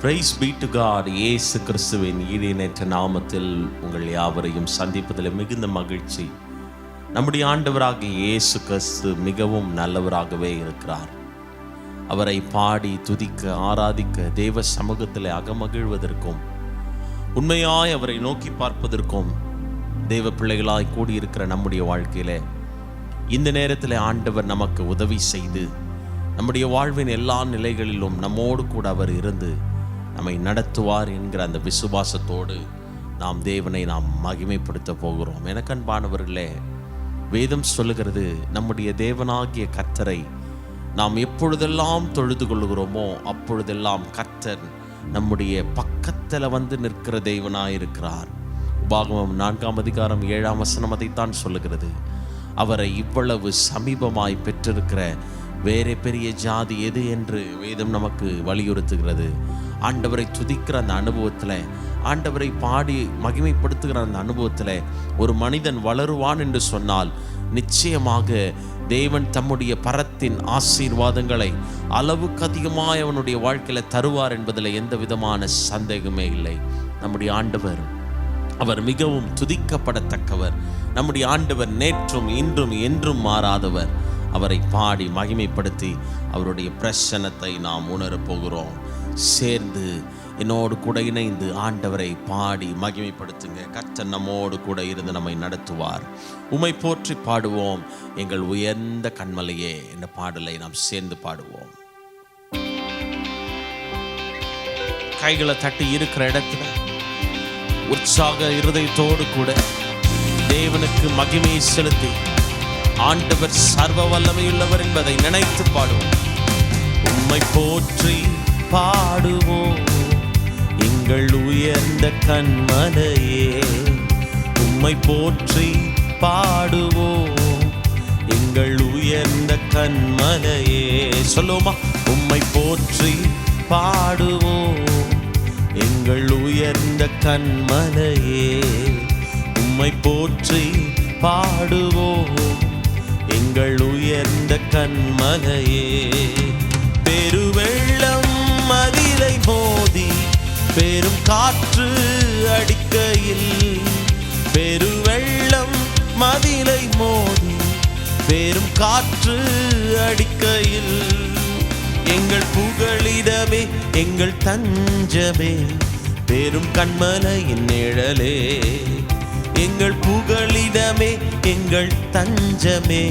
Price B to God. இயேசு கிறிஸ்துவின் ஈடிணையற்ற நாமத்தில் உங்கள் யாவரையும் சந்திப்பதில் மிகுந்த மகிழ்ச்சி. நம்முடைய ஆண்டவராகிய இயேசு கிறிஸ்து மிகவும் நல்லவராகவே இருக்கிறார். அவரை பாடி துதிக்க ஆராதிக்க தேவ சமூகத்தில் அகமகிழ்வதற்கும் உண்மையாய் அவரை நோக்கி பார்ப்பதற்கும் தேவ பிள்ளைகளாய் கூடியிருக்கிற நம்முடைய வாழ்க்கையில இந்த நேரத்தில் ஆண்டவர் நமக்கு உதவி செய்து நம்முடைய வாழ்வின் எல்லா நிலைகளிலும் நம்மோடு கூட அவர் இருந்து நம்மை நடத்துவார் என்கிற அந்த விசுவாசத்தோடு நாம் தேவனை மகிமைப்படுத்த போகிறோம். எனக்கு அன்பானவர்களே, வேதம் சொல்லுகிறது, நம்முடைய தேவனாகிய கர்த்தரை நாம் எப்பொழுதெல்லாம் தொழுது கொள்கிறோமோ அப்பொழுதெல்லாம் கர்த்தர் நம்முடைய பக்கத்தில் வந்து நிற்கிற தேவனாயிருக்கிறார். உபாகமம் 4ஆம் அதிகாரம் 7ஆம் வசனம் அதைத்தான் சொல்லுகிறது. அவரை இவ்வளவு சமீபமாய் பெற்றிருக்கிற வேற பெரிய ஜாதி எது என்று வேதம் நமக்கு வலியுறுத்துகிறது. ஆண்டவரை துதிக்கிற அந்த அனுபவத்தில், ஆண்டவரை பாடி மகிமைப்படுத்துகிற அந்த அனுபவத்தில் ஒரு மனிதன் வளருவான் என்று சொன்னால் நிச்சயமாக தேவன் தம்முடைய பரத்தின் ஆசீர்வாதங்களை அளவுக்கு அதிகமாக அவனுடைய வாழ்க்கையில் தருவார் என்பதில் எந்த விதமான சந்தேகமே இல்லை. நம்முடைய ஆண்டவர் அவர் மிகவும் துதிக்கப்படத்தக்கவர். நம்முடைய ஆண்டவர் நேற்றும் இன்றும் என்றும் மாறாதவர். அவரை பாடி மகிமைப்படுத்தி அவருடைய பிரசன்னத்தை நாம் உணரப்போகிறோம். சேர்ந்து என்னோடு கூட இணைந்து ஆண்டவரை பாடி மகிமைப்படுத்துங்க. கர்த்தர் நம்மோடு கூட இருந்து நம்மை நடத்துவார். உம்மை போற்றி பாடுவோம் எங்கள் உயர்ந்த கன்மலையே என்ற பாடலை நாம் சேர்ந்து பாடுவோம். கைகளை தட்டி இருக்கிற இடத்துல உற்சாக இருதயத்தோடு கூட தேவனுக்கு மகிமையை செலுத்தி ஆண்டவர் சர்வ வல்லமையுள்ளவர் என்பதை நினைத்து பாடுவோம். உம்மை போற்றி பாடுவோம் எங்கள் உயர்ந்த கன்மலையே. உம்மை போற்றி பாடுவோம் எங்கள் உயர்ந்த கன்மலையே. சொல்லுவோமா? உம்மை போற்றி பாடுவோம் எங்கள் உயர்ந்த கன்மலையே. உம்மை போற்றி பாடுவோம் எங்கள் உயர்ந்த கன்மலையே. பெருவெள்ளம் மதிலை மோதி பெரும் காற்று அடிக்கையில், பெருவெள்ளம் மதிலை மோதி பெரும் காற்று அடிக்கையில், எங்கள் புகழிடமே எங்கள் தஞ்சமே பெரும் கன்மலையின் நிழலே. எங்கள் புகழிடமே எங்கள் தஞ்சமே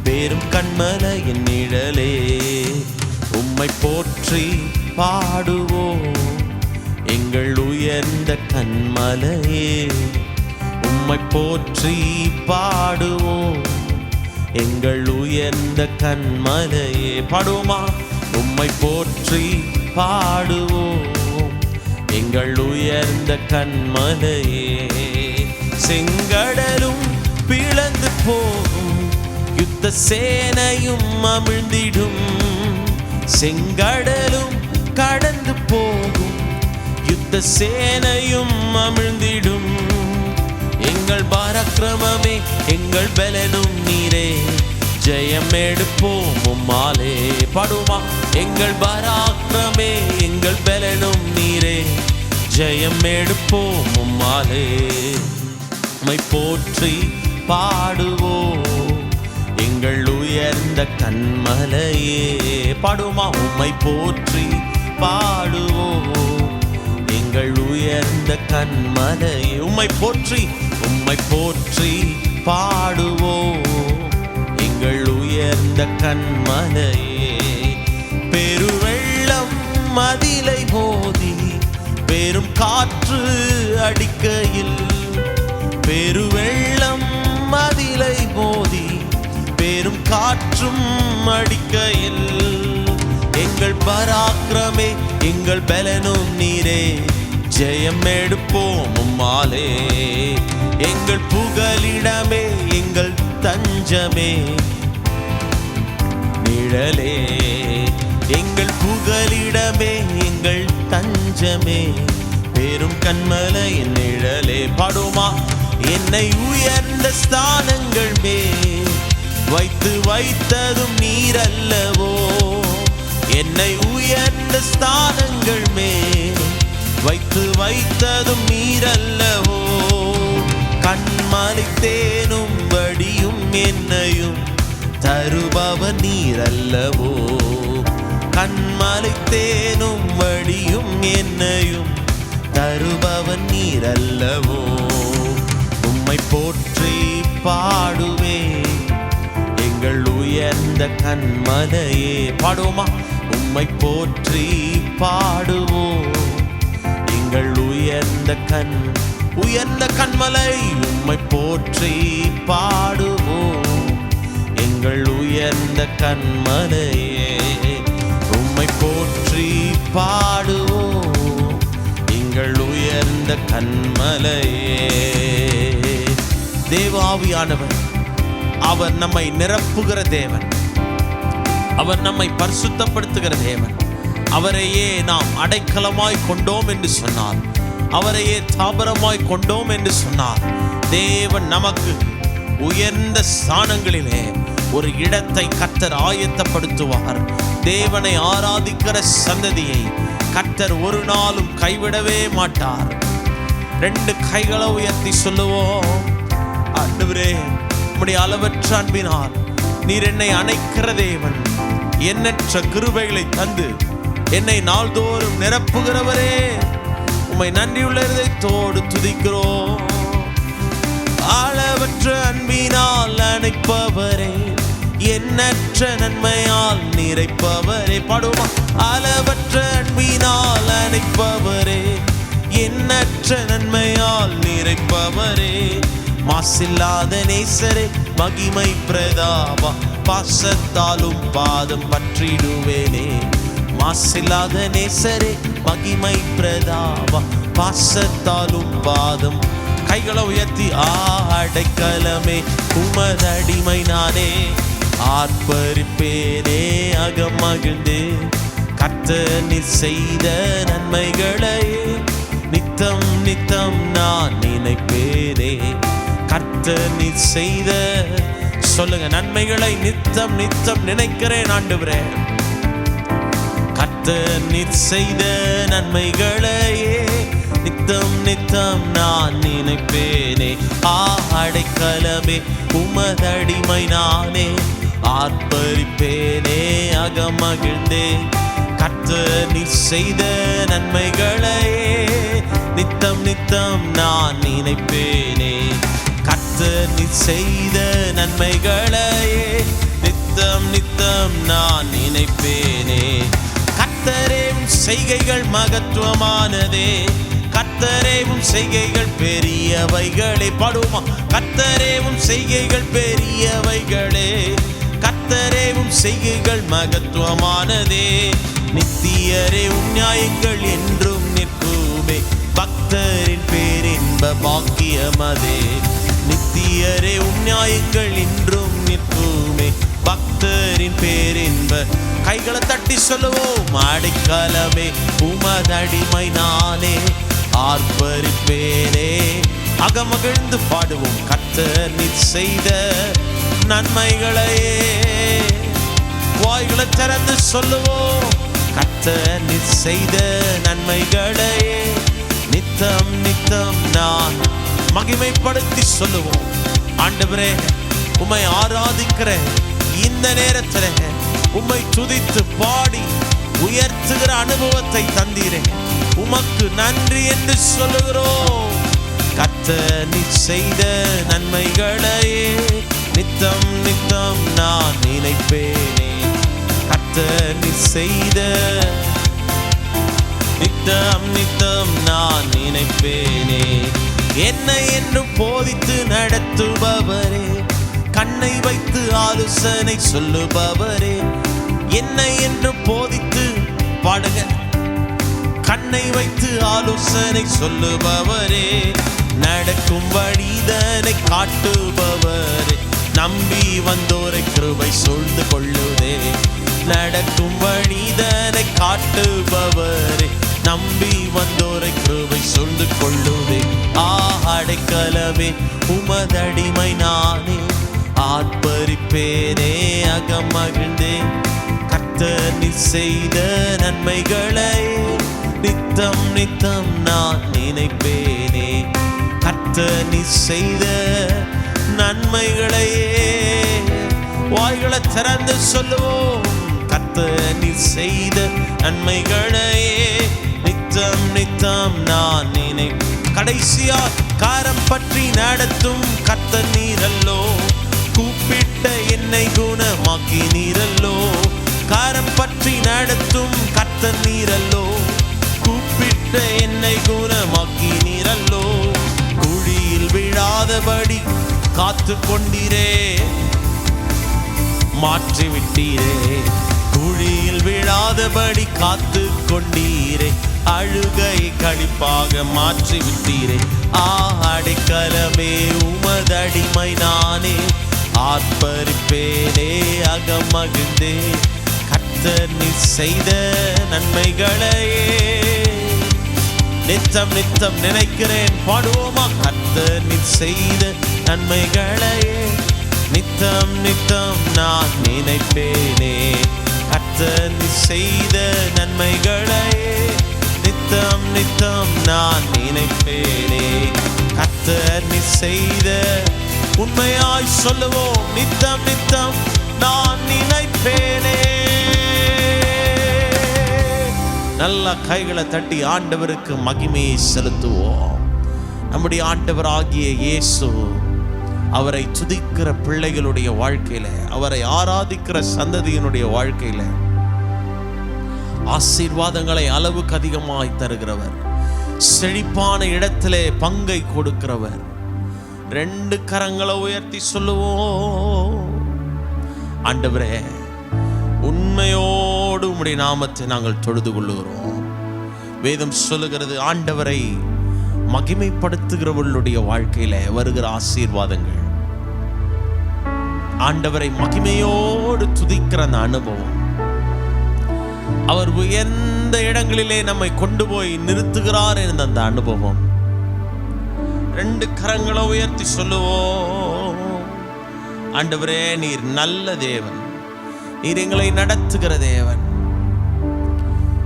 பெரும் கன்மலையின் நிழலே. உம்மை போற்றி பாடுவோம் எங்கள் உயர்ந்த கன்மலையே. உம்மை போற்றி பாடுவோம் எங்கள் உயர்ந்த கன்மலையே. பாடுவோமா? உம்மை போற்றி பாடுவோம் எங்கள் உயர்ந்த கன்மலையே. செங்கடலும் பிளந்து போகும் யுத்த சேனையும் அமிழ்ந்திடும், செங்கடலும் கடந்து போகும் யுத்த சேனையும் அமிழ்ந்திடும். எங்கள் பராக்கிரமமே எங்கள் பலனும் நீரே, ஜெயம் எடுப்போம் உம்மாலே. பாடுமா? எங்கள் பராக்கிரமே எங்கள் பலனும் நீரே, ஜெயம் எடுப்போம் உம்மாலே. உம்மை போற்றி பாடுவோம் எங்கள் உயர்ந்த கன்மலையே. பாடுமா? உம்மை போற்றி பாடுவோம் எங்கள் உயர்ந்த கன்மலையே. உம்மை போற்றி பாடுவோம் எங்கள் உயர்ந்த கன்மலையே. பெருவெள்ளம் மதிலை மோதி பெரும் காற்று அடிக்கையில், பெருவெள்ளம் மதிலை மோதி பெரும் காற்றும் அடிக்கையில், எங்கள் பராக்கிரமே எங்கள் பலனும் நீரே, ஜெயம் எடுப்போம் உம்மாலே. எங்கள் புகலிடமே எங்கள் தஞ்சமே நிழலே. எங்கள் புகலிடமே எங்கள் தஞ்சமே பெரும் கன்மலையின் நிழலே. பாடுமா? என்னை உயர்ந்த ஸ்தானங்கள் மேல் வைத்ததும் நீர் அல்லவோ, என்னை உயர்ந்த ஸ்தானங்கள் மேல் வைத்ததும் நீரல்லவோ, கண்மலை தேனும் வடியும் என்னையும் தருபவர் நீரல்லவோ, கண்மலை தேனும் வடியும் என்னையும் தருபவர் நீரல்லவோ. உம்மை போற்றி பாடுவே எங்கள் உயர்ந்த கண்மலையே. பாடுவோமா? உம்மை போற்றி பாடுவோம் எங்கள் உயர்ந்த கண்மலை. உம்மை போற்றி பாடுவோம் எங்கள் உயர்ந்த கண்மலையே. உம்மை போற்றி பாடுவோம் எங்கள் உயர்ந்த கண்மலையே. தேவாவியானவர் அவர் நம்மை நிரப்புகிற தேவன், அவர் நம்மை பரிசுத்தப்படுத்துகிற தேவன். அவரையே நாம் அடைக்கலமாய் கொண்டோம் என்று சொன்னார், அவரையே தாபரமாய் கொண்டோம் என்று சொன்னார். தேவன் நமக்கு உயர்ந்த ஸ்தானங்களிலே ஒரு இடத்தை கர்த்தர் ஆயத்தப்படுத்துவார். தேவனை ஆராதிக்கிற சந்ததியை கர்த்தர் ஒரு நாளும் கைவிடவே மாட்டார். 2 கைகளை உயர்த்தி சொல்லுவோம், ஆண்டவரே உம்முடைய அளவற்ற அன்பினால் நீர் என்னை அணைக்கிற தேவன், எண்ணற்ற கிருபைகளை தந்து என்னை நாள்தோறும் நிரப்புகிறவரே, உம்மை நன்றியுள்ள இதயத்தோடு துதிக்கிறோம். அளவற்ற அன்பினால் அணைப்பவரே, எண்ணற்ற நன்மையால் நிறைப்பவரே. பாடுவோமா? அளவற்ற அன்பினால் அணைப்பவரே, எண்ணற்ற நன்மையால் நிறைப்பவரே, மாசில்லாத நேசரே, மகிமை பிரதாபா, பாசத்தாலும் பாதம் பற்றிடுவேனே. மாசில்லாத நேசரே, மகிமை பிரதாபா, பாசத்தாலும் பாதம். கைகளை உயர்த்தி அடைக்கலமே உமதடிமை நானே, ஆர்ப்பரிப்பேனே அகமகிழ்ந்து கர்த்தர் நீர் செய்த நன்மைகளை நித்தம் நித்தம் நான் நினைப்பேனே. கர்த்தர் நீர் செய்த சொல்லுங்க நன்மைகளை நித்தம் நித்தம் நினைக்கிறேன் ஆண்டவரே. கர்த்தர் நீர் செய்த நன்மைகளையே நித்தம் நித்தம் நான் நினைப்பேனே. அடைக்கலமே உமதடிமை நானே, ஆர்ப்பரிப்பேனே அகமகிழ்ந்தே கர்த்தர் நீர் செய்த நன்மைகளையே நித்தம் நித்தம் நான் நினைப்பேனே. கர்த்தர் நீர் செய்த நன்மைகளையே நித்தம் நித்தம் நான் நினைப்பேனே. கர்த்தரேவும் செய்கைகள் மகத்துவமானதே, கர்த்தரேவும் செய்கைகள் பெரியவைகளே. பாடுவோமா? கர்த்தரேவும் செய்கைகள் பெரியவைகளே, கர்த்தரேவும் செய்கைகள் மகத்துவமானதே. நித்தியரே உம் நியாயங்கள் என்றும் நிற்குமே, பக்தரின் பேரின்ப பாக்கியமதே. நித்தியரே உம் நியாயங்கள் என்றும் நிற்குமே, பக்தரின் பேரின்ப. கைகளை தட்டி சொல்லுவோம், அடைக்கலமே உமதடிமை நானே, ஆர்ப்பரிப்பேனே அகமகிழ்ந்து பாடுவோம் கர்த்தர் நீர் செய்த நன்மைகளையே. வாய்களை திறந்து சொல்லுவோம், கர்த்தர் நீர் செய்த நன்மைகளையே நித்தம் நித்தம் நான் மகிமைப்படுத்தி சொல்லுவோம். ஆண்டவரே உம்மை ஆராதிக்கிற இந்த நேரத்தில் உம்மை துதித்து பாடி உயர்த்துகிற அனுபவத்தை தந்தீரே, உமக்கு நன்றி என்று சொல்லுகிறோம். கர்த்தர் நீர் செய்த நன்மைகளையே நித்தம் நித்தம் நான் நினைப்பேனே. கர்த்தர் நீர் செய்த நித்தம் நித்தம் நான் நினைப்பேனே. என்னை என்று போதித்து நடத்துபவரே, கண்ணை வைத்து ஆலோசனை சொல்லுபவரே. என்னை என்று போதித்து பாடுங்க, கண்ணை வைத்து ஆலோசனை சொல்லுபவரே. நடக்கும் வழிதனை காட்டுபவரே, நம்பி வந்தோரை கிருபை சூழ்ந்து கொள்ளுதே. நடக்கும் வழிதனை காட்டுபவரே, நம்பி வந்தோரை கிருபை சூழ்ந்து கொள்ளுதே. அடைக்கலமே உமதடிமை நானே, ஆர்ப்பரிப்பேனே அகமகிழ்ந்தே கர்த்தர் நீர் செய்த நன்மைகளை நித்தம் நித்தம் நான் நினைப்பேனே கர்த்தர் நீ செய்த நன்மைகளையே. வாய்களை திறந்து சொல்லுவோம், கர்த்தர் நீ செய்த நன்மைகளையே நித்தம் நித்தம் நான் நினை. கடைசியா காரம் பற்றி நடத்தும் கர்த்தர் நீரல்லோ, கூப்பிட்ட என்னை குணமாக்கி நீரல்லோ. காரம் பற்றி நடத்தும் கர்த்தர் நீரல்லோ, கூப்பிட்ட என்னை குணமாக்கி நீரல்லோ. குழியில் விழாதபடி காத்து கொண்டீரே, மாற்றி விட்டீரே. குழியில் விழாதபடி காத்து கொண்டீரே, அழுகை களிப்பாக மாற்றி விட்டீரே. அடைக்கலமே உமதடிமை நானே, ஆர்ப்பரிப்பேனே அகமகிழ்ந்தே கர்த்தர் நீ செய்த நன்மைகளையே நித்தம் நித்தம் நினைக்கிறேன். பாடுவோமா? கர்த்தர் நீ செய்த நன்மைகளையே நித்தம் நித்தம் நான் நினைப்பேனே. கர்த்தர் நீ செய்த நன்மைகளையே நித்தம் நித்தம் நான் நினைப்பேனே. கர்த்தர் நீ செய்த, உண்மையாய் சொல்லுவோம், நித்தம் நித்தம் நான் நினைப்பேனே. நல்ல கைகளை தட்டி ஆண்டவருக்கு மகிமையை செலுத்துவோம். நம்முடைய ஆண்டவராகிய இயேசு, அவரை துதிக்கிற பிள்ளைகளுடைய வாழ்க்கையில, அவரை ஆராதிக்கிற சந்ததியினுடைய வாழ்க்கையில ஆசீர்வாதங்களை அளவுக்கு அதிகமாய் தருகிறவர், செழிப்பான இடத்திலே பங்கை கொடுக்கிறவர். 2 கரங்களை உயர்த்தி சொல்லுவோம், ஆண்டவரே உண்மையோடு உம்முடைய நாமத்தை நாங்கள் தொழுது கொள்ளுகிறோம். வேதம் சொல்லுகிறது, ஆண்டவரை மகிமைப்படுத்துகிறவர்களுடைய வாழ்க்கையில வருகிற ஆசீர்வாதங்கள், ஆண்டவரை மகிமையோடு துதிக்கிற அந்த அனுபவம், அவர் உயர்ந்த இடங்களிலே நம்மை கொண்டு போய் நிறுத்துகிறார் என்ற அந்த அனுபவம். 2 கரங்களை உயர்த்தி சொல்லுவோம், ஆண்டவரே நீர் நல்ல தேவன், நீர் எங்களை நடத்துகிற தேவன்.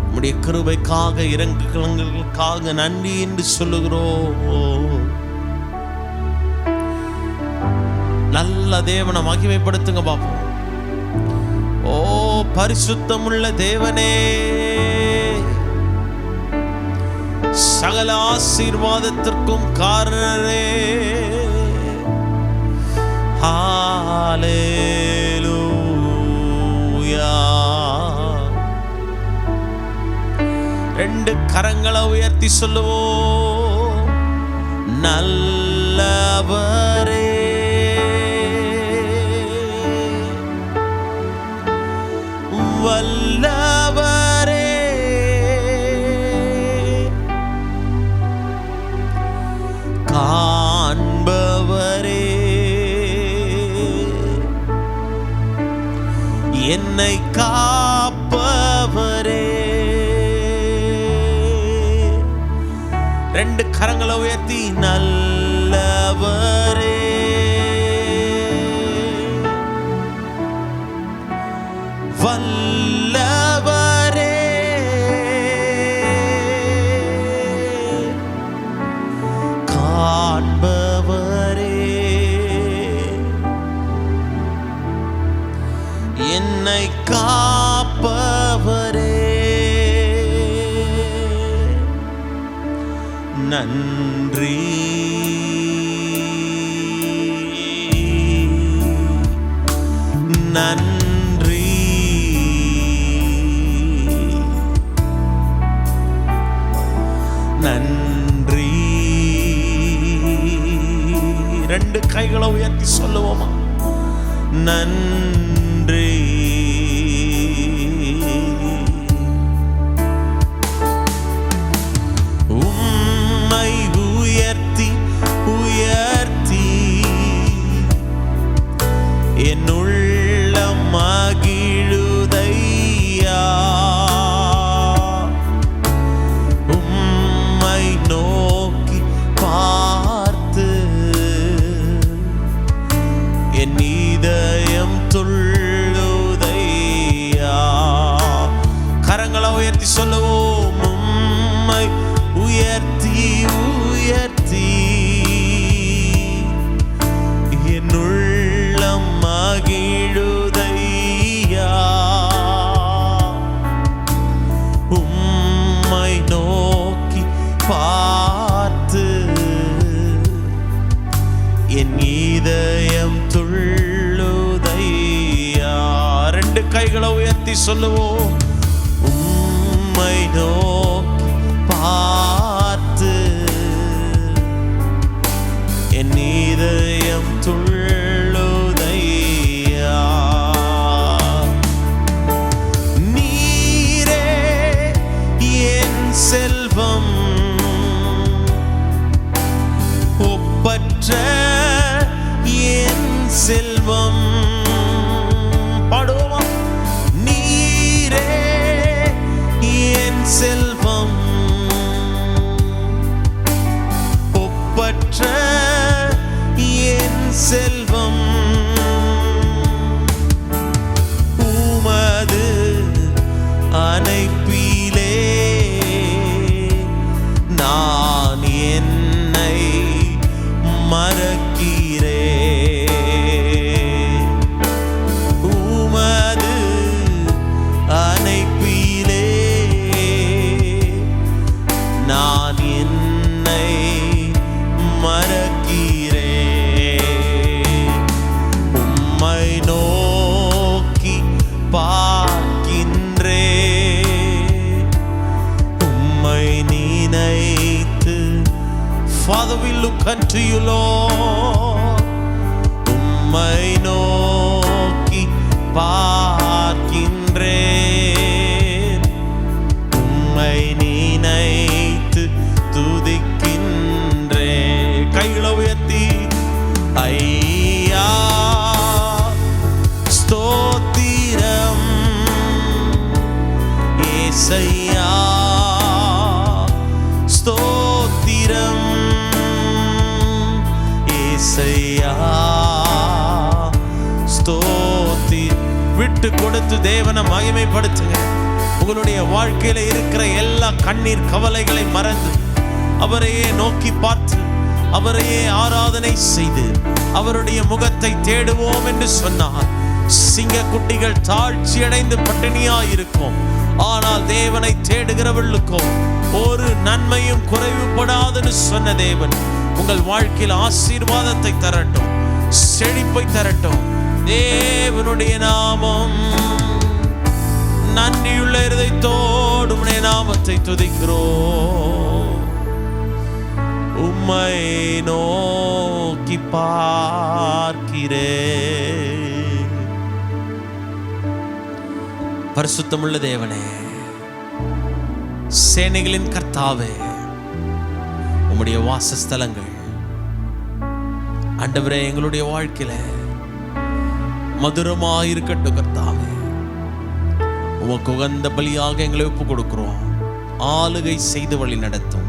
உம்முடைய கிருபைக்காக இரங்குகளுக்காக நன்றி என்று சொல்லுகிறோம். நல்ல தேவனை மகிமைப்படுத்துங்க பாப்போம். ஓ பரிசுத்தமுள்ள தேவனே, சகல ஆசீர்வாதத்திற்கும் காரணரே, ஹல்லேலூயா. 2 கரங்களை உயர்த்தி சொல்லுவோம், நல்லவரே வல்லவரே, காண்பவரே, என்னை காப்பவரே. 2 கரங்களை உயர்த்தி, நல்லவரே வல்லவரே, காண்பவரே, என்னை காப்பவரே. நன்றி நன்றி நன்றி. 2 கைகளை உயர்த்தி சொல்லுவோமா, நன்றி. உம்மை உயர்த்தி உயர்த்தி என் உள்ளம் மகிழுதையா. உம்மை நோக்கி பார்த்து என் இதயம் துள்ள உயர்த்தி உயர்த்தி என் உள்ளம் மகிழுதையா. உம்மை நோக்கி பார்த்து என் இதயம் துள்ளுதையா. ரெண்டு கைகளை உயர்த்தி சொல்லுவோம். உம்மை நோக்கி பார்த்து என் இதயம் துள்ளுதையா. நீரே என் செல்வம், ஒப்பற்ற என் செல்வம். பாடுவோமா? நீரே என் செல்வம், ஒப்பற்ற என் செல்வம். உமது அணைப்பிலே நான் என்னை மறக்கிறேன். உமது அணைப்பிலே நான் என்னை மறக்கிறேன். உம்மை நோக்கி பார்க்கின்றேன், உம்மை நினைத்து. Father, we look unto you, Lord. உம்மை நோக்கி பார்க்கின்றேன், உம்மை நினைத்து துதிக்கின்றேன். கைகளை உயர்த்தி ஐயா ஸ்தோத்திரம் ஏசையா ஸ்தோத்திரம் ஏசையா ஸ்தோத்தி. விட்டு கொடுத்து தேவனை மகிமைப்படுத்துங்க. உங்களுடைய வாழ்க்கையில இருக்கிற எல்லா கண்ணீர் கவலைகளை மறந்து அவரையே நோக்கி பார்த்து அவரையே ஆராதனை செய்து அவருடைய முகத்தை தேடுவோம் என்று சொன்னார். சிங்க குட்டிகள் தாழ்ச்சி அடைந்து பட்டினியாயிருக்கும், ஆனால் தேவனை தேடுகிறவர்களுக்கோ ஒரு நன்மையும் குறைவுபடாதுன்னு சொன்ன தேவன் உங்கள் வாழ்க்கையில் ஆசீர்வாதத்தை தரட்டும், செழிப்பை தரட்டும். தேவனுடைய நாமம் நன்றியுள்ள இருதயத்தோடு உம்முடைய நாமத்தை துதிக்கிறோம். உம்மை நோக்கி பார்க்கிறேன். பரிசுத்தமுள்ள தேவனே, சேனைகளின் கர்த்தாவே, உம்முடைய வாசஸ்தலங்கள் ஆண்டவரே எங்களுடைய வாழ்க்கையில மதுரமாயிருக்கட்டும். கர்த்தாவே, உமக்கு உகந்த பலியாக எங்களை ஒப்பு கொடுக்கிறோம். ஆளுகை செய்து வழி நடத்தும்.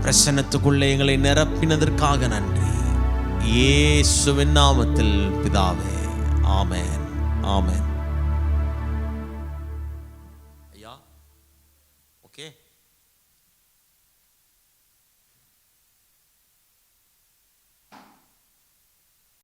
பிரசன்னத்துக்குள்ளே எங்களை நிரப்பினதற்காக நன்றி. இயேசுவின் நாமத்தில் பிதாவே, ஆமென், ஆமென்.